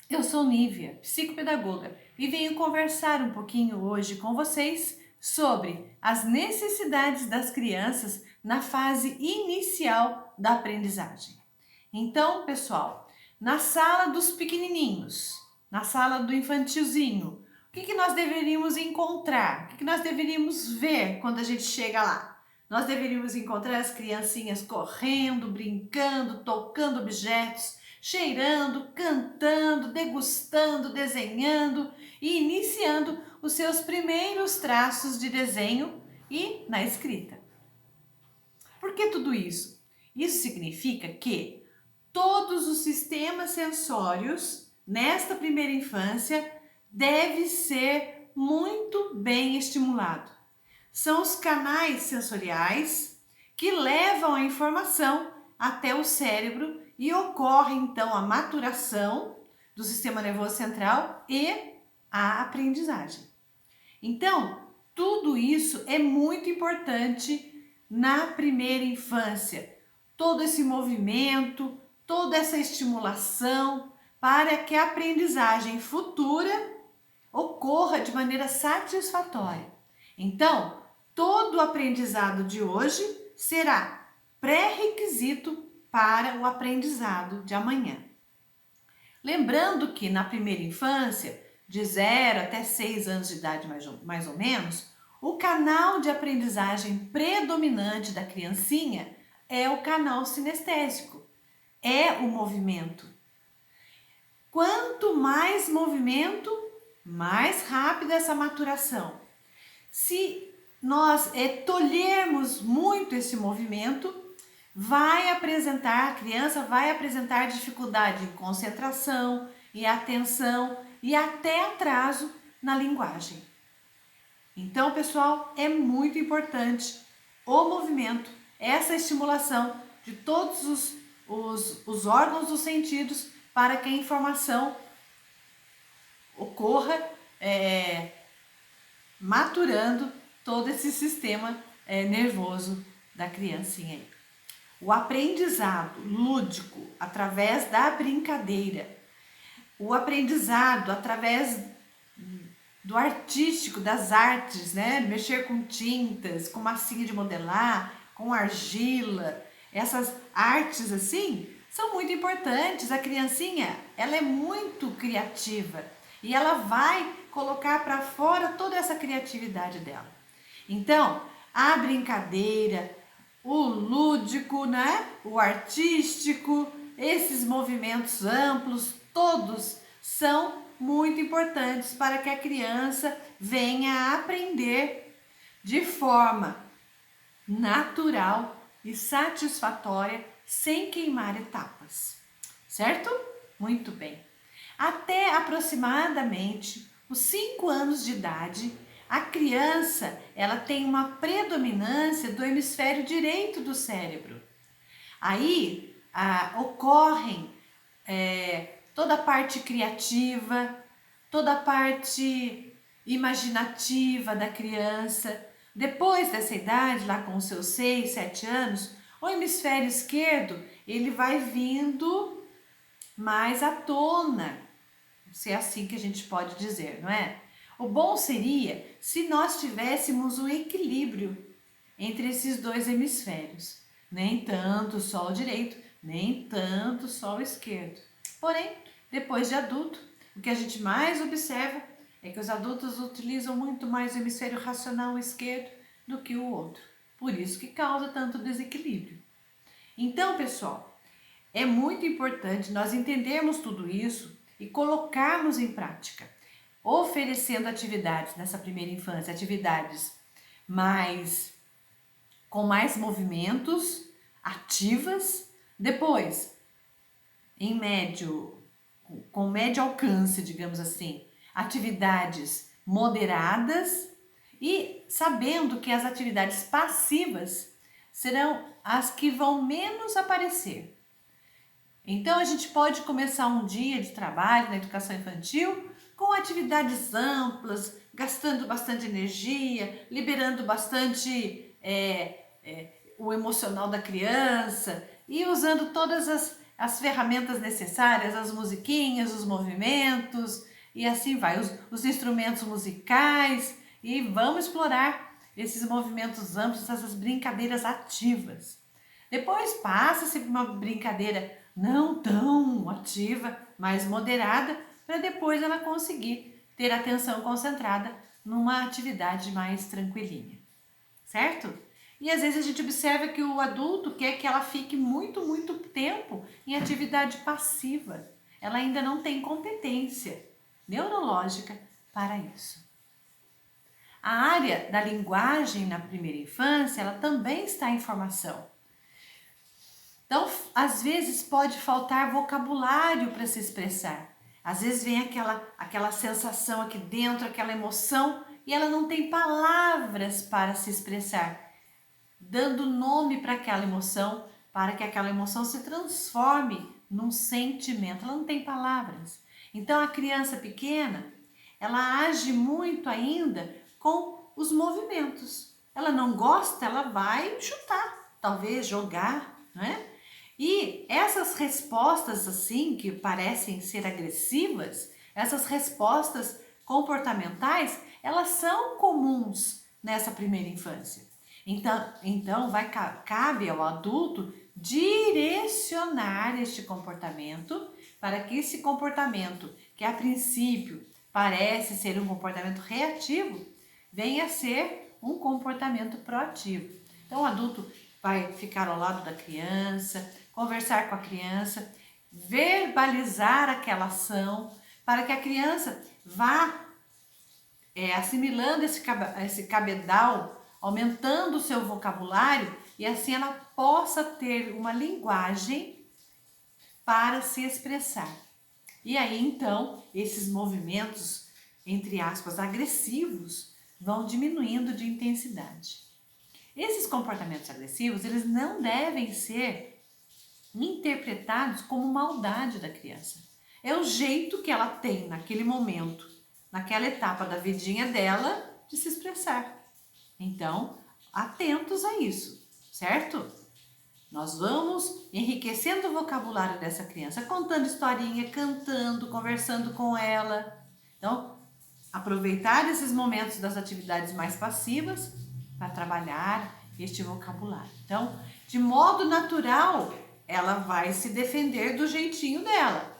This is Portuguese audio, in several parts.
Eu sou Nívia, psicopedagoga, e venho conversar um pouquinho hoje com vocês sobre as necessidades das crianças na fase inicial da aprendizagem. Então, pessoal, na sala dos pequenininhos, na sala do infantilzinho, o que nós deveríamos encontrar? O que nós deveríamos ver quando a gente chega lá? Nós deveríamos encontrar as criancinhas correndo, brincando, tocando objetos, cheirando, cantando, degustando, desenhando e iniciando os seus primeiros traços de desenho e na escrita. Por que tudo isso? Isso significa que todos os sistemas sensórios nesta primeira infância deve ser muito bem estimulado. São os canais sensoriais que levam a informação até o cérebro e ocorre então a maturação do sistema nervoso central e a aprendizagem. Então, tudo isso é muito importante na primeira infância. Todo esse movimento, toda essa estimulação para que a aprendizagem futura ocorra de maneira satisfatória. Então, todo o aprendizado de hoje será pré-requisito para o aprendizado de amanhã. Lembrando que na primeira infância, de 0 até 6 anos de idade mais ou menos, o canal de aprendizagem predominante da criancinha é o canal sinestésico, é o movimento. Quanto mais movimento, mais rápida essa maturação. Se nós tolhermos muito esse movimento, a criança vai apresentar dificuldade em concentração, em atenção e até atraso na linguagem. Então, pessoal, é muito importante o movimento, essa estimulação de todos os órgãos dos sentidos para que a informação ocorra maturando todo esse sistema nervoso da criancinha. O aprendizado lúdico através da brincadeira, o aprendizado através do artístico, das artes, né? Mexer com tintas, com massinha de modelar, com argila, essas artes assim são muito importantes. A criancinha, ela é muito criativa e ela vai colocar para fora toda essa criatividade dela. Então, a brincadeira, o lúdico, né? O artístico, esses movimentos amplos, todos são muito importantes para que a criança venha a aprender de forma natural e satisfatória, sem queimar etapas, certo? Muito bem. Até aproximadamente os 5 anos de idade, a criança ela tem uma predominância do hemisfério direito do cérebro. Aí ocorrem toda a parte criativa, toda a parte imaginativa da criança. Depois dessa idade, lá com os seus 6, 7 anos, o hemisfério esquerdo ele vai vindo mais à tona, se é assim que a gente pode dizer, não é? O bom seria se nós tivéssemos um equilíbrio entre esses dois hemisférios. Nem tanto só o direito, nem tanto só o esquerdo. Porém, depois de adulto, o que a gente mais observa é que os adultos utilizam muito mais o hemisfério racional esquerdo do que o outro. Por isso que causa tanto desequilíbrio. Então, pessoal, é muito importante nós entendermos tudo isso e colocarmos em prática, oferecendo atividades nessa primeira infância, atividades com mais movimentos, ativas, depois, com médio alcance, digamos assim, atividades moderadas e sabendo que as atividades passivas serão as que vão menos aparecer. Então, a gente pode começar um dia de trabalho na educação infantil com atividades amplas, gastando bastante energia, liberando bastante o emocional da criança e usando todas as ferramentas necessárias, as musiquinhas, os movimentos e assim vai, os instrumentos musicais, e vamos explorar esses movimentos amplos, essas brincadeiras ativas. Depois passa-se por uma brincadeira não tão ativa, mais moderada, para depois ela conseguir ter atenção concentrada numa atividade mais tranquilinha, certo? E às vezes a gente observa que o adulto quer que ela fique muito tempo em atividade passiva. Ela ainda não tem competência neurológica para isso. A área da linguagem na primeira infância, ela também está em formação. Então, às vezes pode faltar vocabulário para se expressar. Às vezes vem aquela sensação aqui dentro, aquela emoção, e ela não tem palavras para se expressar, dando nome para aquela emoção, para que aquela emoção se transforme num sentimento. Ela não tem palavras. Então, a criança pequena, ela age muito ainda com os movimentos. Ela não gosta, ela vai chutar, talvez jogar, não é? E essas respostas assim, que parecem ser agressivas, essas respostas comportamentais, elas são comuns nessa primeira infância. Então cabe ao adulto direcionar este comportamento para que esse comportamento, que a princípio parece ser um comportamento reativo, venha a ser um comportamento proativo. Então o adulto vai ficar ao lado da criança, conversar com a criança, verbalizar aquela ação, para que a criança vá assimilando esse cabedal, aumentando o seu vocabulário, e assim ela possa ter uma linguagem para se expressar. E aí então esses movimentos, entre aspas, agressivos, vão diminuindo de intensidade. Esses comportamentos agressivos, eles não devem ser interpretados como maldade da criança. É o jeito que ela tem naquele momento, naquela etapa da vidinha dela, de se expressar. Então, atentos a isso, certo? Nós vamos enriquecendo o vocabulário dessa criança, contando historinha, cantando, conversando com ela. Então, aproveitar esses momentos das atividades mais passivas para trabalhar este vocabulário. Então, de modo natural, ela vai se defender do jeitinho dela.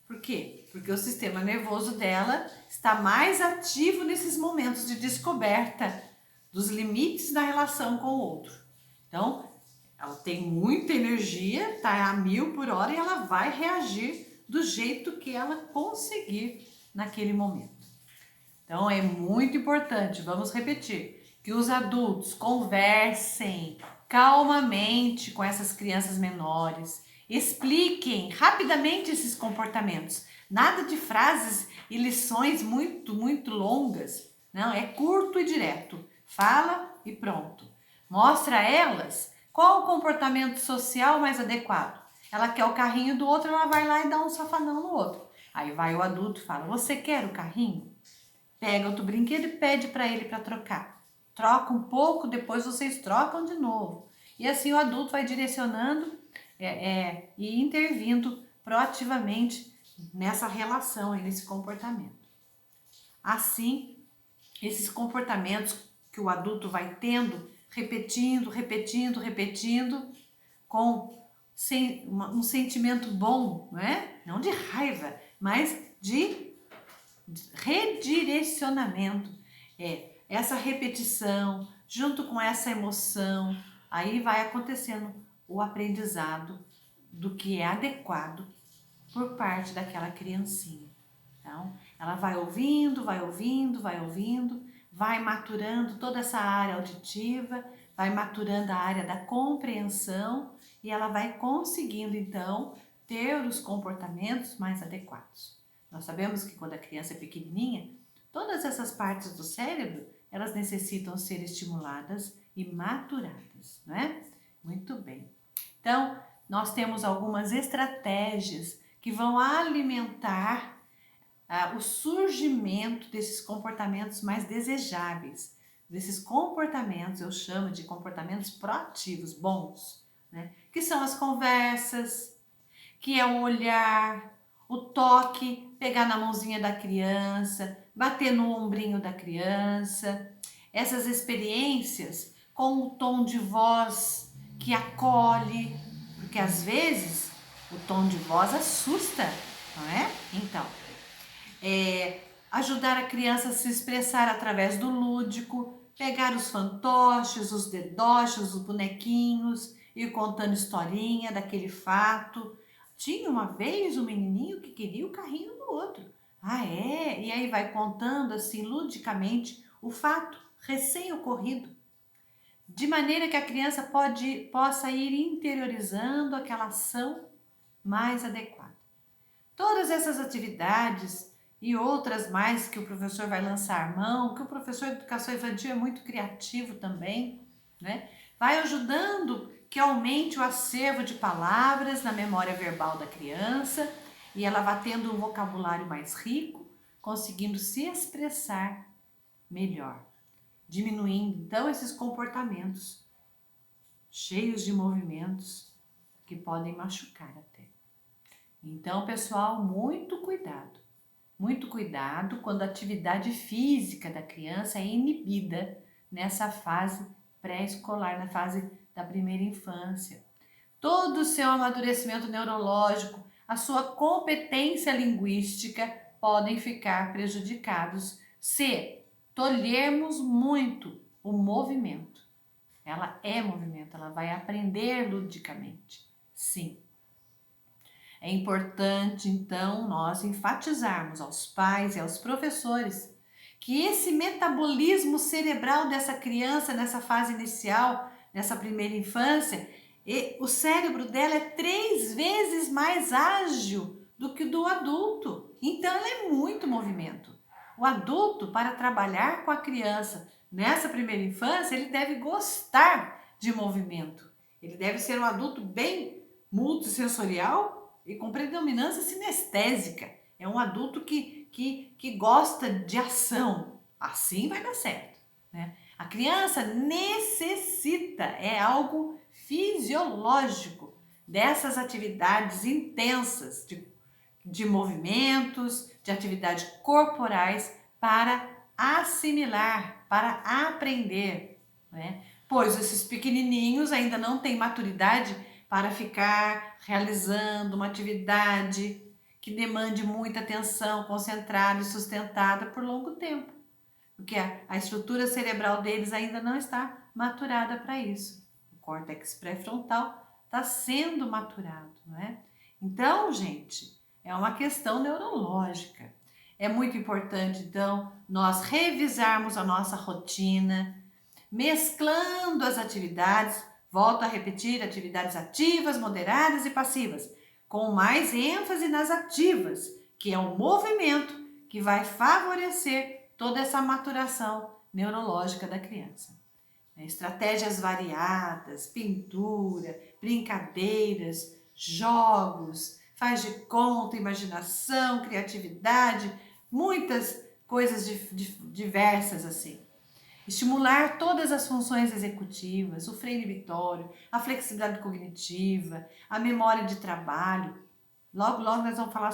Por quê? Porque o sistema nervoso dela está mais ativo nesses momentos de descoberta dos limites da relação com o outro. Então, ela tem muita energia, está a 1000 por hora, e ela vai reagir do jeito que ela conseguir naquele momento. Então, é muito importante, vamos repetir, que os adultos conversem calmamente com essas crianças menores, expliquem rapidamente esses comportamentos. Nada de frases e lições muito longas. Não, é curto e direto. Fala e pronto. Mostra a elas qual o comportamento social mais adequado. Ela quer o carrinho do outro, ela vai lá e dá um safanão no outro. Aí vai o adulto e fala: você quer o carrinho? Pega outro brinquedo e pede para ele para trocar. Troca um pouco, depois vocês trocam de novo. E assim o adulto vai direcionando e intervindo proativamente nessa relação, nesse comportamento. Assim, esses comportamentos que o adulto vai tendo, repetindo, com um sentimento bom, não é? Não de raiva, mas de redirecionamento. Essa repetição, junto com essa emoção, aí vai acontecendo o aprendizado do que é adequado por parte daquela criancinha. Então, ela vai ouvindo, vai maturando toda essa área auditiva, vai maturando a área da compreensão, e ela vai conseguindo, então, ter os comportamentos mais adequados. Nós sabemos que quando a criança é pequenininha, todas essas partes do cérebro, elas necessitam ser estimuladas e maturadas, não é? Muito bem. Então, nós temos algumas estratégias que vão alimentar o surgimento desses comportamentos mais desejáveis. Desses comportamentos, eu chamo de comportamentos proativos, bons, né? Que são as conversas, que é o olhar, o toque, pegar na mãozinha da criança, bater no ombrinho da criança. Essas experiências com o tom de voz que acolhe, porque às vezes o tom de voz assusta, não é? Então, ajudar a criança a se expressar através do lúdico, pegar os fantoches, os dedoches, os bonequinhos, ir contando historinha daquele fato. Tinha uma vez um menininho que queria o carrinho do outro. Ah, é? E aí vai contando assim ludicamente o fato recém-ocorrido, de maneira que a criança possa ir interiorizando aquela ação mais adequada. Todas essas atividades e outras mais que o professor vai lançar mão, que o professor de educação infantil é muito criativo também, né? Vai ajudando que aumente o acervo de palavras na memória verbal da criança e ela vai tendo um vocabulário mais rico, conseguindo se expressar melhor, diminuindo então esses comportamentos cheios de movimentos que podem machucar até. Então, pessoal, muito cuidado quando a atividade física da criança é inibida nessa fase pré-escolar, na fase da primeira infância. Todo o seu amadurecimento neurológico, a sua competência linguística podem ficar prejudicados se tolhermos muito o movimento. Ela é movimento, ela vai aprender ludicamente. Sim. É importante, então, nós enfatizarmos aos pais e aos professores que esse metabolismo cerebral dessa criança nessa fase inicial, nessa primeira infância, o cérebro dela é 3 vezes mais ágil do que o do adulto. Então, ela é muito movimento. O adulto, para trabalhar com a criança nessa primeira infância, ele deve gostar de movimento. Ele deve ser um adulto bem multissensorial e com predominância sinestésica. É um adulto que gosta de ação. Assim vai dar certo, né? A criança necessita, é algo fisiológico, dessas atividades intensas de movimentos, de atividades corporais para assimilar, para aprender, né? Pois esses pequenininhos ainda não têm maturidade para ficar realizando uma atividade que demande muita atenção concentrada e sustentada por longo tempo, porque a estrutura cerebral deles ainda não está maturada para isso. O córtex pré-frontal está sendo maturado, não é? Então, gente, é uma questão neurológica. É muito importante, então, nós revisarmos a nossa rotina, mesclando as atividades, volto a repetir, atividades ativas, moderadas e passivas, com mais ênfase nas ativas, que é o movimento que vai favorecer toda essa maturação neurológica da criança. Estratégias variadas, pintura, brincadeiras, jogos, faz de conta, imaginação, criatividade, muitas coisas diversas assim. Estimular todas as funções executivas, o freio inibitório, a flexibilidade cognitiva, a memória de trabalho. Logo, logo nós vamos falar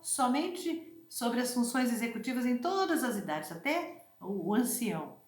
somente sobre as funções executivas em todas as idades, até o ancião.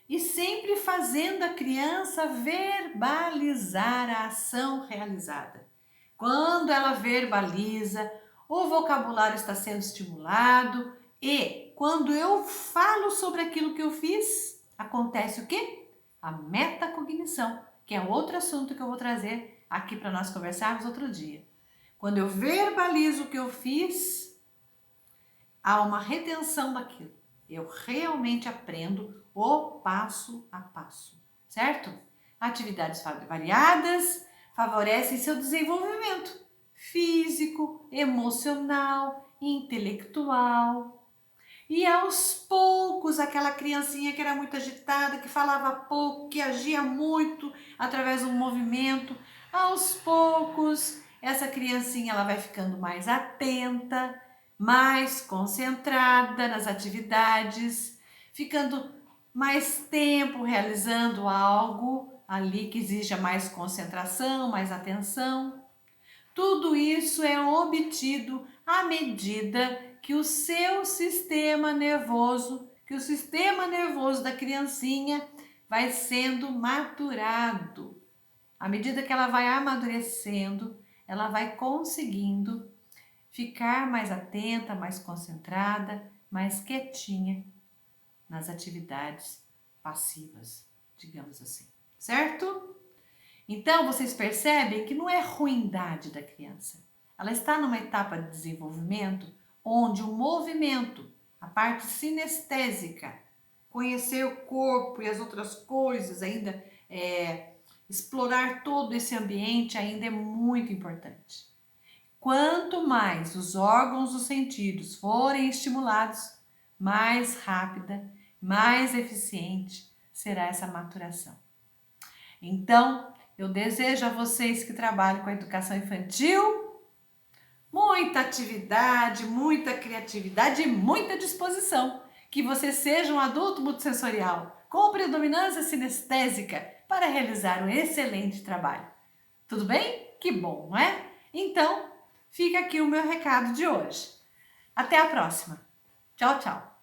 E sempre fazendo a criança verbalizar a ação realizada. Quando ela verbaliza, o vocabulário está sendo estimulado e quando eu falo sobre aquilo que eu fiz, acontece o quê? A metacognição, que é outro assunto que eu vou trazer aqui para nós conversarmos outro dia. Quando eu verbalizo o que eu fiz, há uma retenção daquilo. Eu realmente aprendo o passo a passo, certo? Atividades variadas favorecem seu desenvolvimento físico, emocional, intelectual. E aos poucos, aquela criancinha que era muito agitada, que falava pouco, que agia muito através do movimento, aos poucos, essa criancinha ela vai ficando mais atenta, mais concentrada nas atividades, ficando mais tempo realizando algo ali que exija mais concentração, mais atenção. Tudo isso é obtido à medida que o sistema nervoso da criancinha vai sendo maturado. À medida que ela vai amadurecendo, ela vai conseguindo ficar mais atenta, mais concentrada, mais quietinha nas atividades passivas, digamos assim, certo? Então, vocês percebem que não é ruindade da criança. Ela está numa etapa de desenvolvimento onde o movimento, a parte sinestésica, conhecer o corpo e as outras coisas, ainda explorar todo esse ambiente ainda é muito importante. Quanto mais os órgãos dos sentidos forem estimulados, mais rápida, mais eficiente será essa maturação. Então, eu desejo a vocês que trabalham com a educação infantil muita atividade, muita criatividade e muita disposição. Que você seja um adulto multissensorial com predominância sinestésica para realizar um excelente trabalho. Tudo bem? Que bom, não é? Então, fica aqui o meu recado de hoje. Até a próxima. Tchau, tchau.